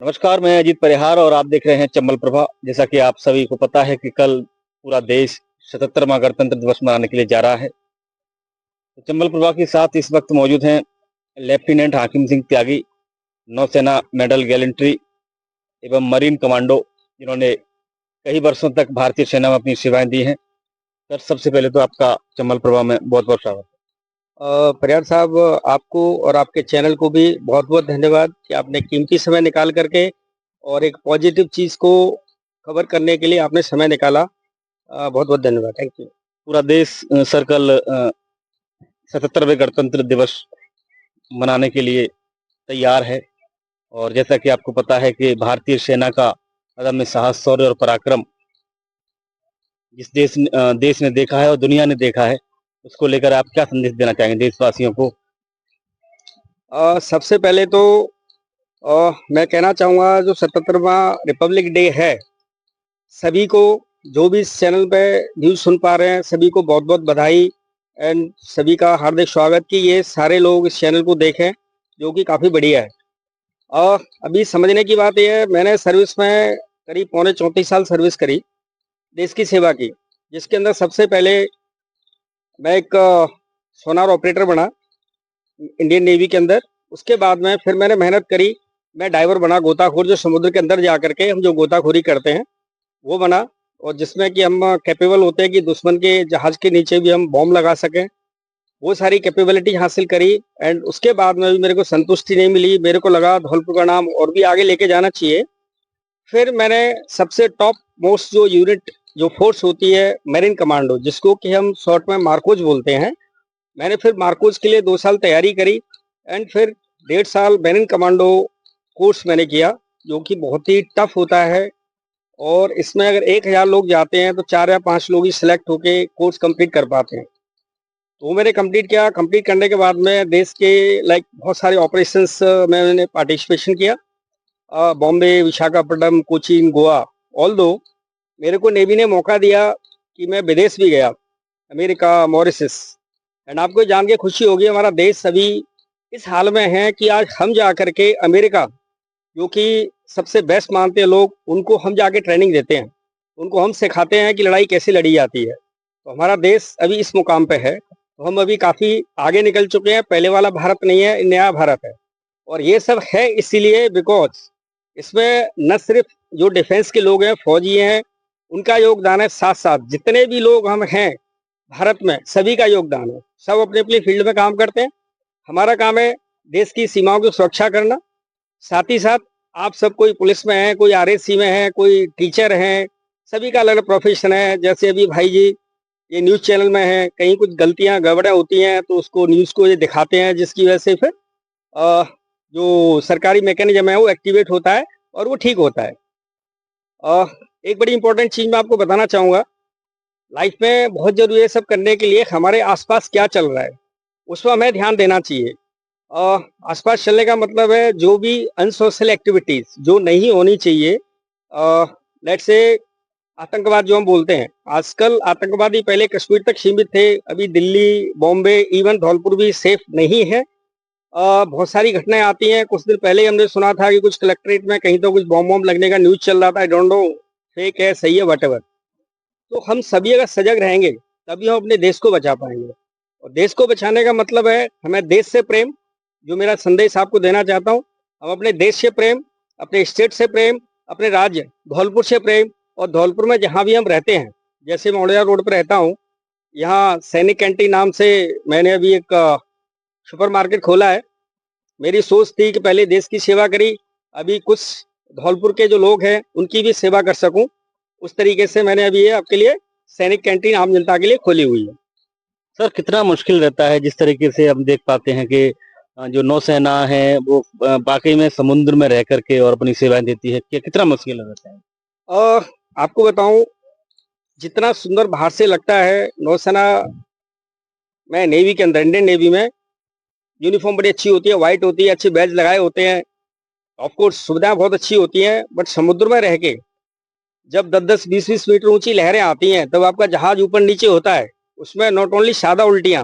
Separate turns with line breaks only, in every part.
नमस्कार, मैं अजीत परिहार और आप देख रहे हैं चंबल प्रभा। जैसा कि आप सभी को पता है कि कल पूरा देश 77वां गणतंत्र दिवस मनाने के लिए जा रहा है। तो चंबल प्रभा के साथ इस वक्त मौजूद हैं लेफ्टिनेंट हाकिम सिंह त्यागी, नौसेना मेडल गैलेंट्री एवं मरीन कमांडो, जिन्होंने कई वर्षों तक भारतीय सेना में अपनी सेवाएं दी हैं। सर, सबसे पहले तो आपका चंबल प्रभा में बहुत बहुत स्वागत है।
परिहार साहब, आपको और आपके चैनल को भी बहुत बहुत धन्यवाद कि आपने कीमती समय निकाल करके और एक पॉजिटिव चीज़ को कवर करने के लिए आपने समय निकाला। बहुत बहुत धन्यवाद। Thank you.
पूरा देश सर कल 77वें गणतंत्र दिवस मनाने के लिए तैयार है और जैसा कि आपको पता है कि भारतीय सेना का अदम्य साहस, शौर्य और पराक्रम जिस देश ने देखा है और दुनिया ने देखा है, उसको लेकर आप क्या संदेश देना चाहेंगे देशवासियों को?
सबसे पहले तो मैं कहना चाहूँगा जो 77वां रिपब्लिक डे है, सभी को, जो भी इस चैनल पे न्यूज़ सुन पा रहे हैं, सभी को बहुत बहुत बधाई एंड सभी का हार्दिक स्वागत कि ये सारे लोग इस चैनल को देखें, जो कि काफ़ी बढ़िया है। अभी समझने की बात यह है, मैंने सर्विस में करीब पौने 34 साल सर्विस करी, देश की सेवा की, जिसके अंदर सबसे पहले मैं एक सोनार ऑपरेटर बना इंडियन नेवी के अंदर। उसके बाद में फिर मैंने मेहनत करी, मैं डाइवर बना, गोताखोर, जो समुद्र के अंदर जा करके हम जो गोताखोरी करते हैं वो बना, और जिसमें कि हम कैपेबल होते हैं कि दुश्मन के जहाज के नीचे भी हम बॉम्ब लगा सकें। वो सारी कैपेबिलिटी हासिल करी एंड उसके बाद में भी मेरे को संतुष्टि नहीं मिली। मेरे को लगा धौलपुर का नाम और भी आगे लेके जाना चाहिए। फिर मैंने सबसे टॉप मोस्ट जो यूनिट, जो फोर्स होती है मेरीन कमांडो, जिसको कि हम शॉर्ट में मार्कोज बोलते हैं, मैंने फिर मार्कोज के लिए 2 साल तैयारी करी एंड फिर 1.5 साल मेरीन कमांडो कोर्स मैंने किया, जो कि बहुत ही टफ होता है। और इसमें अगर 1000 लोग जाते हैं तो 4 या 5 लोग ही सिलेक्ट होके कोर्स कंप्लीट कर पाते हैं। तो वो मैंने कंप्लीट किया। कंप्लीट करने के बाद में देश के बहुत सारे ऑपरेशंस में मैंने पार्टिसिपेशन किया, बॉम्बे, विशाखापट्टनम, कोचीन, गोवा। ऑल दो मेरे को नेवी ने मौका दिया कि मैं विदेश भी गया, अमेरिका, मॉरिशस। एंड आपको जान के खुशी होगी, हमारा देश अभी इस हाल में है कि आज हम जा करके अमेरिका, जो कि सबसे बेस्ट मानते हैं लोग, उनको हम जाके ट्रेनिंग देते हैं, उनको हम सिखाते हैं कि लड़ाई कैसे लड़ी जाती है। तो हमारा देश अभी इस मुकाम पे है, तो हम अभी काफ़ी आगे निकल चुके हैं। पहले वाला भारत नहीं है, नया भारत है। और ये सब है इसीलिए बिकॉज इसमें न सिर्फ जो डिफेंस के लोग हैं, फौजी हैं, उनका योगदान है, साथ साथ जितने भी लोग हम हैं भारत में, सभी का योगदान है। सब अपने अपने फील्ड में काम करते हैं। हमारा काम है देश की सीमाओं की सुरक्षा करना। साथ ही साथ आप सब, कोई पुलिस में है, कोई आरएससी में है, कोई टीचर है, सभी का अलग अलग प्रोफेशन है। जैसे अभी भाई जी ये न्यूज़ चैनल में है, कहीं कुछ गलतियां गड़बड़ियां होती हैं तो उसको न्यूज़ को ये दिखाते हैं, जिसकी वजह से फिर जो सरकारी मैकेनिज्म है वो एक्टिवेट होता है और वो ठीक होता है। एक बड़ी इंपॉर्टेंट चीज़ मैं आपको बताना चाहूँगा, लाइफ में बहुत जरूरी है सब करने के लिए, हमारे आसपास क्या चल रहा है उस पर हमें ध्यान देना चाहिए। आसपास चलने का मतलब है जो भी अनसोशल एक्टिविटीज जो नहीं होनी चाहिए, लेट्स से आतंकवाद जो हम बोलते हैं, आजकल आतंकवादी पहले कश्मीर तक सीमित थे, अभी दिल्ली, बॉम्बे, इवन धौलपुर भी सेफ नहीं है। बहुत सारी घटनाएं आती हैं। कुछ दिन पहले हमने सुना था कि कुछ कलेक्ट्रेट में कहीं तो कुछ बॉम्ब वॉम्ब लगने का न्यूज चल रहा था। आई डोंट नो फेक है, सही है, वटेवर। तो हम सभी अगर सजग रहेंगे तभी हम अपने देश को बचा पाएंगे। और देश को बचाने का मतलब है हमें देश से प्रेम, जो मेरा संदेश आपको देना चाहता हूँ, हम अपने देश से प्रेम, अपने स्टेट से प्रेम, अपने राज्य धौलपुर से प्रेम। और धौलपुर में जहाँ भी हम रहते हैं, जैसे मैं ओडिया रोड पर रहता हूँ, यहाँ सैनिक कैंटीन नाम से मैंने अभी एक सुपर मार्केट खोला है। मेरी सोच थी कि पहले देश की सेवा करी, अभी कुछ धौलपुर के जो लोग हैं उनकी भी सेवा कर सकूं, उस तरीके से मैंने अभी ये आपके लिए सैनिक कैंटीन आम जनता के लिए खोली हुई है।
सर, कितना मुश्किल रहता है, जिस तरीके से हम देख पाते हैं कि जो नौसेना है वो वाकई में समुद्र में रह करके और अपनी सेवाएं देती है, कि कितना मुश्किल रहता है?
आपको बताऊं, जितना सुंदर बाहर से लगता है नौसेना में, नेवी के अंदर, इंडियन नेवी में यूनिफॉर्म बड़ी अच्छी होती है, व्हाइट होती है, अच्छे बैज लगाए होते हैं, ऑफकोर्स सुविधाएं बहुत अच्छी होती हैं। बट समुद्र में रह के जब 10-10, 20-20 मीटर ऊंची लहरें आती हैं, तब आपका जहाज ऊपर नीचे होता है, उसमें नॉट ओनली सादा उल्टियां,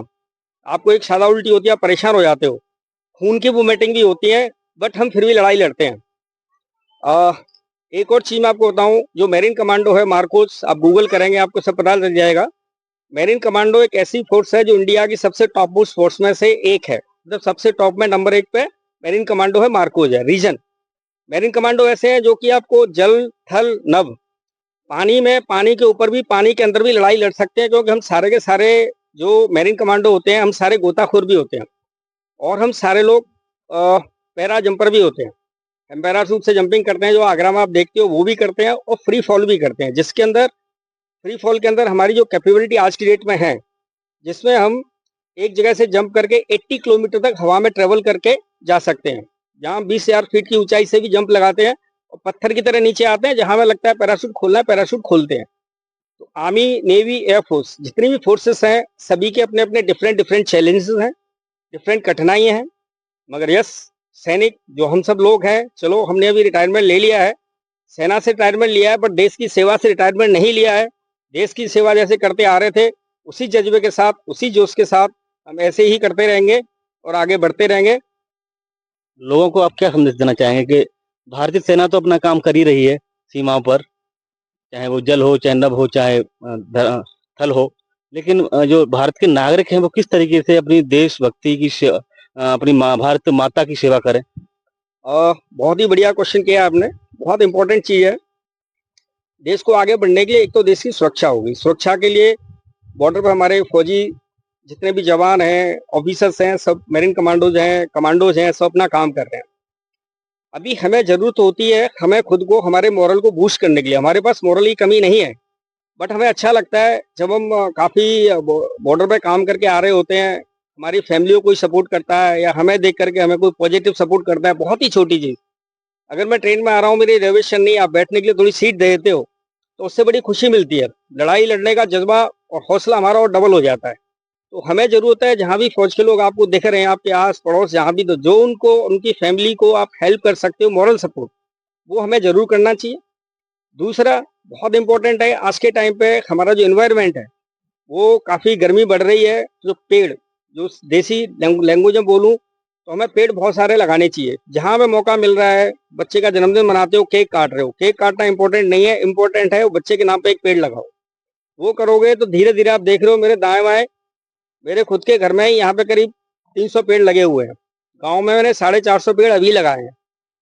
आपको एक सादा उल्टी होती है, आप परेशान हो जाते हो, खून की वोमिटिंग भी होती है, बट हम फिर भी लड़ाई लड़ते हैं। अ, एक और चीज़ मैं आपको बताऊँ, जो मेरीन कमांडो है मार्कोस, आप गूगल करेंगे आपको सब पता चल जाएगा। मेरीन कमांडो एक ऐसी फोर्स है जो इंडिया की सबसे टॉप मोस्ट फोर्स में से एक है। मतलब सबसे टॉप में नंबर 1 पे मेरीन कमांडो है, मार्कोस है, रीजन। मेरीन कमांडो ऐसे हैं जो कि आपको जल, थल, नभ, पानी में, पानी के ऊपर भी, पानी के अंदर भी लड़ाई लड़ सकते हैं, क्योंकि हम सारे के सारे जो मेरीन कमांडो होते हैं, हम सारे गोताखोर भी होते हैं और हम सारे लोग पैरा जंपर भी होते हैं। हम पैराशूट से जंपिंग करते हैं, जो आगरा में आप देखते हो वो भी करते हैं, और फ्री फॉल भी करते हैं, जिसके अंदर फ्री फॉल के अंदर हमारी जो कैपेबिलिटी आज की डेट में है, जिसमें हम एक जगह से जंप करके 80 किलोमीटर तक हवा में ट्रेवल करके जा सकते हैं। जहाँ 20,000 फीट की ऊंचाई से भी जंप लगाते हैं और पत्थर की तरह नीचे आते हैं, जहाँ हमें लगता है पैराशूट खोलना है, पैराशूट खोलते हैं। तो आर्मी, नेवी, एयरफोर्स, जितनी भी फोर्सेस हैं, सभी के अपने अपने डिफरेंट डिफरेंट चैलेंजेस हैं, डिफरेंट कठिनाइयाँ हैं। मगर यस, सैनिक जो हम सब लोग हैं, चलो हमने अभी रिटायरमेंट ले लिया है, सेना से रिटायरमेंट लिया है, बट देश की सेवा से रिटायरमेंट नहीं लिया है। देश की सेवा जैसे करते आ रहे थे, उसी जज्बे के साथ, उसी जोश के साथ हम ऐसे ही करते रहेंगे और आगे बढ़ते रहेंगे।
लोगों को आप क्या संदेश देना चाहेंगे कि भारतीय सेना तो अपना काम कर ही रही है सीमाओं पर, चाहे वो जल हो, चाहे नभ हो, चाहे थल हो, लेकिन जो भारत के नागरिक हैं वो किस तरीके से अपनी देशभक्ति की अपनी भारत माता की सेवा करें?
बहुत ही बढ़िया क्वेश्चन किया आपने, बहुत इंपॉर्टेंट चीज है। देश को आगे बढ़ने के लिए एक तो देश की सुरक्षा होगी। सुरक्षा के लिए बॉर्डर पर हमारे फौजी जितने भी जवान हैं, ऑफिसर्स हैं, सब मेरीन कमांडोज हैं, सब अपना काम कर रहे हैं। अभी हमें जरूरत होती है, हमें खुद को, हमारे मोरल को बूस्ट करने के लिए। हमारे पास मोरल की कमी नहीं है, बट हमें अच्छा लगता है जब हम काफी बॉर्डर पे काम करके आ रहे होते हैं, हमारी फैमिली को कोई सपोर्ट करता है या हमें देख करके हमें कोई पॉजिटिव सपोर्ट करता है। बहुत ही छोटी चीज, अगर मैं ट्रेन में आ रहा हूँ, मेरी रिजर्वेशन नहीं, आप बैठने के लिए थोड़ी सीट दे देते हो, तो उससे बड़ी खुशी मिलती है। लड़ाई लड़ने का जज्बा और हौसला हमारा और डबल हो जाता है। तो हमें जरूरत है, जहाँ भी फौज के लोग आपको दिख रहे हैं, आपके आस पड़ोस जहाँ भी, तो जो उनको, उनकी फैमिली को आप हेल्प कर सकते हो, मॉरल सपोर्ट, वो हमें जरूर करना चाहिए। दूसरा बहुत इंपॉर्टेंट है, आज के टाइम पे हमारा जो एनवायरनमेंट है, वो काफी गर्मी बढ़ रही है। जो पेड़, जो देसी लैंग्वेज में बोलूं तो हमें पेड़ बहुत सारे लगाने चाहिए। जहां हमें मौका मिल रहा है, बच्चे का जन्मदिन मनाते हो, केक काट रहे हो, केक काटना इंपॉर्टेंट नहीं है, इंपॉर्टेंट है वो बच्चे के नाम पे एक पेड़ लगाओ। वो करोगे तो धीरे धीरे, आप देख रहे हो मेरे दाएं बाएं, मेरे खुद के घर में ही यहाँ पे करीब 300 पेड़ लगे हुए हैं। गाँव में मैंने 450 पेड़ अभी लगाए हैं।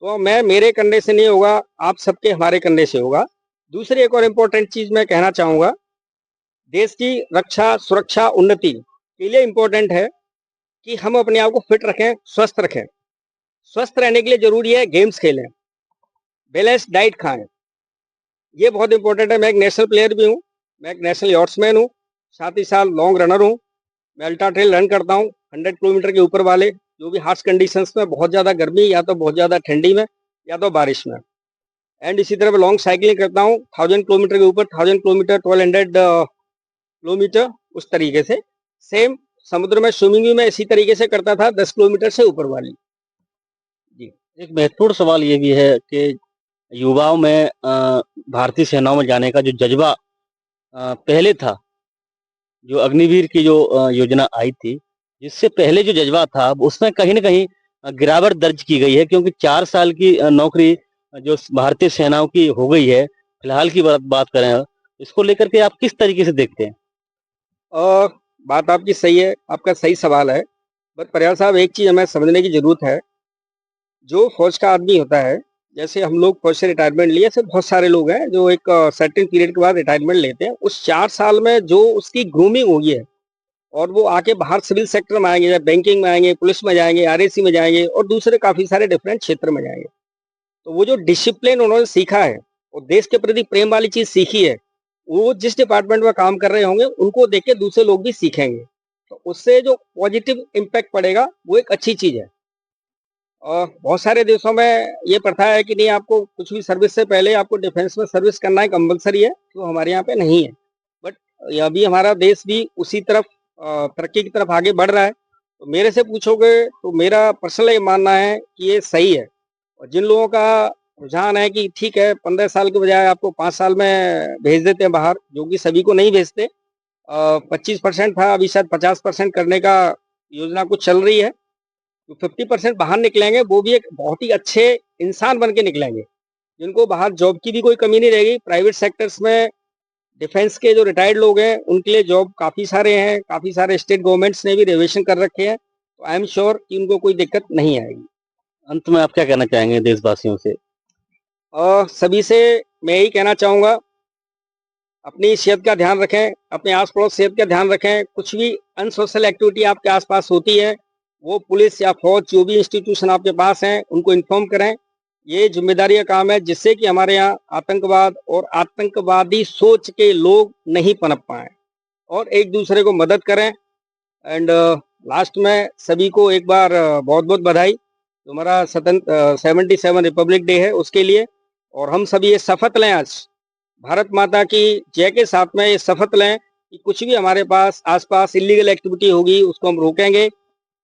तो मैं, मेरे करने से नहीं होगा, आप सबके, हमारे करने से होगा। दूसरी एक और इम्पोर्टेंट चीज मैं कहना चाहूंगा, देश की रक्षा, सुरक्षा, उन्नति के लिए इम्पोर्टेंट है कि हम अपने आप को फिट रखें, स्वस्थ रखें। स्वस्थ रहने के लिए जरूरी है गेम्स खेलें, बैलेंस डाइट खाएं, ये बहुत इंपॉर्टेंट है। मैं एक नेशनल प्लेयर भी हूँ, मैं एक नेशनल यॉर्ट्समैन हूँ, साथ ही साथ लॉन्ग रनर हूँ। मैं अल्ट्रा ट्रेल रन करता हूँ, 100 किलोमीटर के ऊपर वाले, जो भी हार्श कंडीशंस में, बहुत ज़्यादा गर्मी या तो बहुत ज़्यादा ठंडी में या तो बारिश में। एंड इसी तरह मैं लॉन्ग साइकिलिंग करता हूँ, 1000 किलोमीटर के ऊपर, 1000 किलोमीटर, 1200 किलोमीटर, उस तरीके से। सेम समुद्र में स्विमिंग भी मैं इसी तरीके से करता था, 10 किलोमीटर से ऊपर वाली। जी।
एक महत्वपूर्ण सवाल ये भी है कि युवाओं में भारतीय सेनाओं में जाने का जो जज्बा पहले था, जो अग्निवीर की जो योजना आई थी, जिससे पहले जो जज्बा था, उसमें कहीं न कहीं गिरावट दर्ज की गई है, क्योंकि 4 साल की नौकरी जो भारतीय सेनाओं की हो गई है, फिलहाल की बात करें, इसको लेकर के आप किस तरीके से देखते हैं?
और बात आपकी सही है, आपका सही सवाल है। बट परियार साहब, एक चीज़ हमें समझने की ज़रूरत है, जो फौज का आदमी होता है, जैसे हम लोग फौज से रिटायरमेंट लिए, ऐसे बहुत सारे लोग हैं जो एक सर्टेन पीरियड के बाद रिटायरमेंट लेते हैं। उस 4 साल में जो उसकी ग्रूमिंग हुई है, और वो आके बाहर सिविल सेक्टर में आएंगे, बैंकिंग में आएंगे, पुलिस में जाएंगे, आरएसी में जाएंगे और दूसरे काफ़ी सारे डिफरेंट क्षेत्र में जाएंगे। तो वो जो डिसिप्लिन उन्होंने सीखा है और देश के प्रति प्रेम वाली चीज़ सीखी है, वो जिस डिपार्टमेंट में काम कर रहे होंगे, उनको देख के दूसरे लोग भी सीखेंगे। तो उससे जो पॉजिटिव इम्पैक्ट पड़ेगा, वो एक अच्छी चीज़ है। और बहुत सारे देशों में ये प्रथा है कि नहीं, आपको कुछ भी सर्विस से पहले आपको डिफेंस में सर्विस करना है, कंपलसरी है। तो हमारे यहाँ पे नहीं है। बट अभी हमारा देश भी उसी तरफ, तरक्की की तरफ आगे बढ़ रहा है। तो मेरे से पूछोगे तो मेरा पर्सनल ये मानना है कि ये सही है। और जिन लोगों का रुझान है कि ठीक है, 15 साल के बजाय आपको 5 साल में भेज देते हैं बाहर, जो कि सभी को नहीं भेजते। 25% था, अभी शायद 50% करने का योजना कुछ चल रही है। जो 50% बाहर निकलेंगे, वो भी एक बहुत ही अच्छे इंसान बन के निकलेंगे। जिनको बाहर जॉब की भी कोई कमी नहीं रहेगी। प्राइवेट सेक्टर्स में डिफेंस के जो रिटायर्ड लोग हैं उनके लिए जॉब काफ़ी सारे हैं, काफ़ी सारे स्टेट गवर्नमेंट्स ने भी रिजर्वेशन कर रखे हैं, तो आई एम श्योर कि उनको कोई दिक्कत नहीं आएगी।
अंत में आप क्या कहना चाहेंगे देशवासियों से?
सभी से मैं यही कहना चाहूँगा, अपनी सेहत का ध्यान रखें, अपने आस-पड़ोस सेहत का ध्यान रखें। कुछ भी अनसोशल एक्टिविटी आपके आस-पास होती है, वो पुलिस या फौज जो भी इंस्टीट्यूशन आपके पास हैं, उनको इन्फॉर्म करें। ये ज़िम्मेदारी का काम है जिससे कि हमारे यहाँ आतंकवाद और आतंकवादी सोच के लोग नहीं पनप पाएँ और एक-दूसरे को मदद करें। एंड लास्ट में सभी को एक बार बहुत-बहुत बधाई। जो हमारा 77 रिपब्लिक डे है उसके लिए, और हम सभी ये शपथ लें आज भारत माता की जय के साथ में ये शपथ लें कि कुछ भी हमारे पास आसपास इलीगल एक्टिविटी होगी उसको हम रोकेंगे,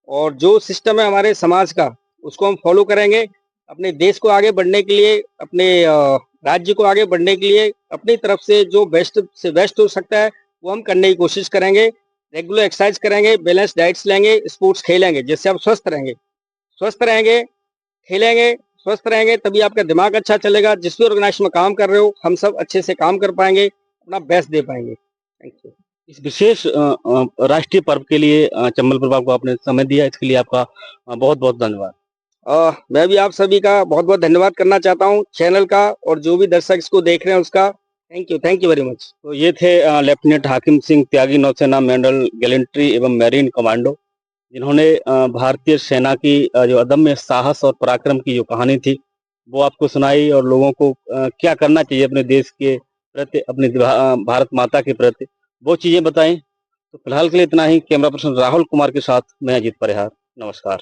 और जो सिस्टम है हमारे समाज का उसको हम फॉलो करेंगे। अपने देश को आगे बढ़ने के लिए, अपने राज्य को आगे बढ़ने के लिए अपनी तरफ से जो बेस्ट से बेस्ट हो सकता है वो हम करने की कोशिश करेंगे। रेगुलर एक्सरसाइज करेंगे, बैलेंस डाइट्स लेंगे, स्पोर्ट्स खेलेंगे, जिससे आप स्वस्थ रहेंगे। स्वस्थ रहेंगे, खेलेंगे, स्वस्थ रहेंगे तभी आपका दिमाग अच्छा चलेगा। जिस भी ऑर्गेनाइजेशन में काम कर रहे हो, हम सब अच्छे से काम कर पाएँगे, अपना बेस्ट दे पाएँगे। Thank you.
इस विशेष राष्ट्रीय पर्व के लिए चंबल प्रभा को आपने समय दिया, इसके लिए आपका बहुत-बहुत धन्यवाद।
मैं भी आप सभी का बहुत-बहुत धन्यवाद करना चाहता हूँ, चैनल का और जो भी दर्शक इसको देख रहे हैं उसका। Thank you very much.
तो ये थे लेफ्टिनेंट हाकिम सिंह त्यागी, नौसेना मेडल गैलेंट्री एवं मैरीन कमांडो, जिन्होंने भारतीय सेना की जो अदम्य साहस और पराक्रम की जो कहानी थी, वो आपको सुनाई और लोगों को क्या करना चाहिए अपने देश के प्रति, अपनी भारत माता के प्रति, वो चीज़ें बताई। तो फिलहाल के लिए इतना ही। कैमरा पर्सन राहुल कुमार के साथ मैं अजीत परिहार। नमस्कार।